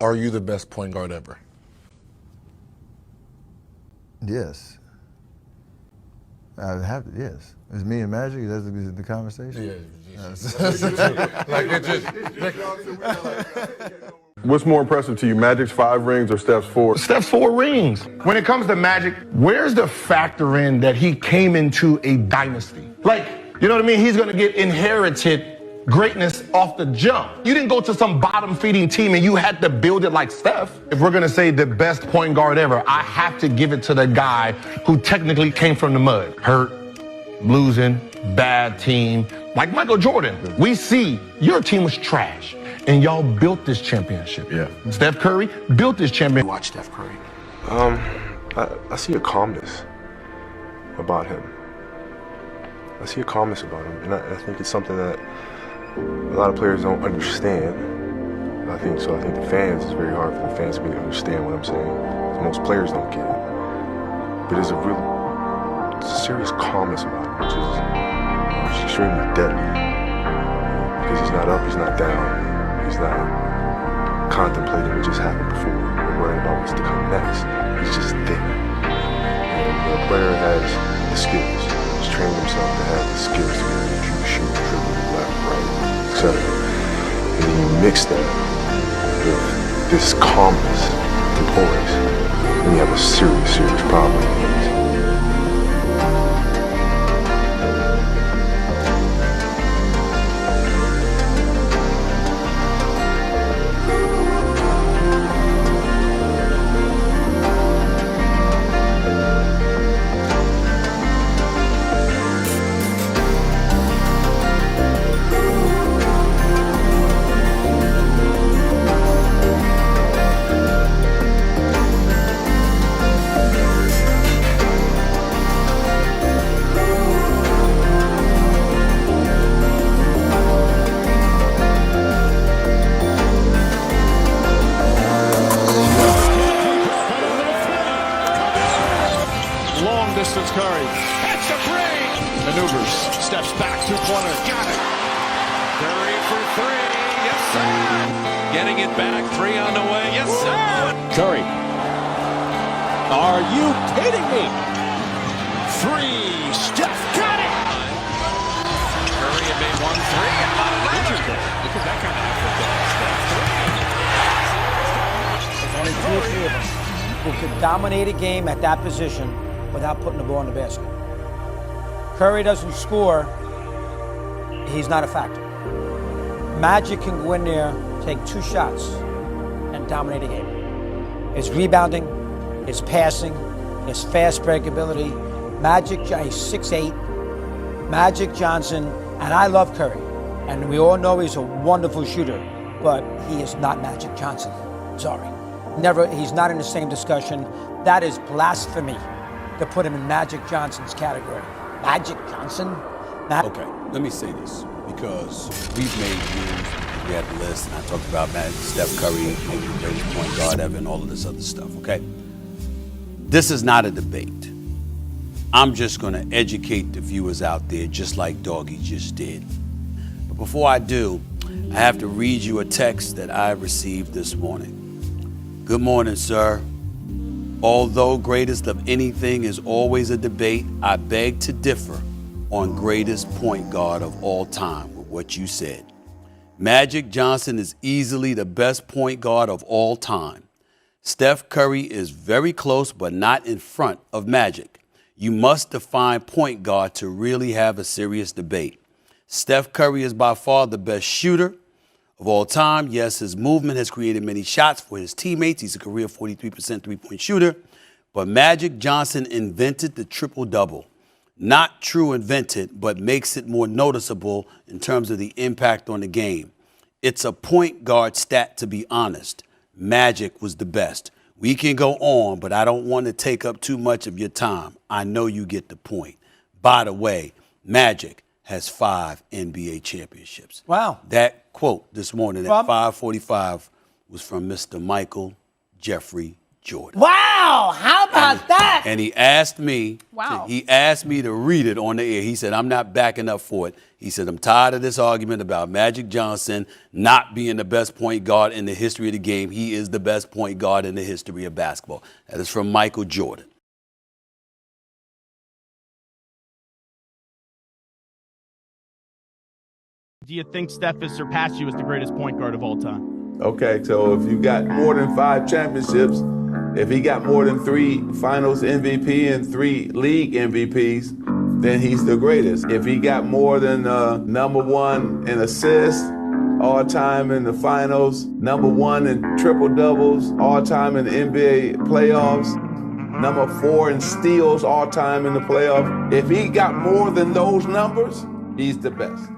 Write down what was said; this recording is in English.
Are you the best point guard ever? Yes. I have to, yes. It's me and Magic? That's the conversation? What's more impressive to you, Magic's 5 rings or Steph's 4? Steph's 4 rings. When it comes to Magic, where's the factor in that he came into a dynasty? Like, you know what I mean? He's going to get inherited greatness off the jump. You didn't go to some bottom-feeding team and you had to build it like Steph. If we're going to say the best point guard ever, I have to give it to the guy who technically came from the mud. Hurt, losing, bad team. Like Michael Jordan, we see your team was trash and y'all built this championship. Yeah. Steph Curry built this championship. Watch Steph Curry. I see a calmness about him. I see a calmness about him, and I think it's something that a lot of players don't understand. I think the fans, it's very hard for the fans to really understand what I'm saying. Most players don't get it. But there's a serious calmness about him, which is extremely deadly. Because he's not up, he's not down, he's not contemplating what just happened before, or worrying about what's to come next. He's just there. And the player has the skills. He's trained himself to have the skills to be able to shoot, dribble, left, right, etc. And then you mix that with this calmness and poise, and you have a serious problem. Distance Curry. That's a break. Maneuvers. Steps back two-pointer. Got it. Curry for 3. Yes, sir. Getting it back. 3 on the way. Yes, sir. Curry. Are you kidding me? 3. Steph got it. Curry had made 1 3 and about another. Look at that kind of effort. There's only 2 or 3 of them who could dominate a game at that position without putting the ball in the basket. Curry doesn't score, he's not a factor. Magic can go in there, take 2 shots, and dominate a game. His rebounding, his passing, his fast break ability. Magic, he's 6'8", Magic Johnson, and I love Curry. And we all know he's a wonderful shooter, but he is not Magic Johnson. Sorry. Never, he's not in the same discussion. That is blasphemy to put him in Magic Johnson's category. Magic Johnson? Okay, let me say this, because we've made moves, we had the list, and I talked about Steph Curry, maybe the greatest point guard ever, and all of this other stuff, okay? This is not a debate. I'm just gonna educate the viewers out there, just like Doggy just did. But before I do, I have to read you a text that I received this morning. Good morning, sir. Although greatest of anything is always a debate, I beg to differ on greatest point guard of all time with what you said. Magic Johnson is easily the best point guard of all time. Steph Curry is very close, but not in front of Magic. You must define point guard to really have a serious debate. Steph Curry is by far the best shooter of all time. Yes, his movement has created many shots for his teammates. He's a career 43% three-point shooter. But Magic Johnson invented the triple-double. Not true invented, but makes it more noticeable in terms of the impact on the game. It's a point guard stat, to be honest. Magic was the best. We can go on, but I don't want to take up too much of your time. I know you get the point. By the way, Magic has 5 NBA championships. Wow. That quote this morning at 5:45 was from Mr. Michael Jeffrey Jordan. Wow! Wow, how about that? And he asked me, Wow. he asked me to read it on the air. He said, I'm not backing up for it. He said, I'm tired of this argument about Magic Johnson not being the best point guard in the history of the game. He is the best point guard in the history of basketball. That is from Michael Jordan. Do you think Steph has surpassed you as the greatest point guard of all time? Okay, so if you got more than 5 championships, if he got more than 3 finals MVP and 3 league MVPs, then he's the greatest. If he got more than number 1 in assists all time in the finals, number 1 in triple doubles all time in the NBA playoffs, number 4 in steals all time in the playoffs, if he got more than those numbers, he's the best.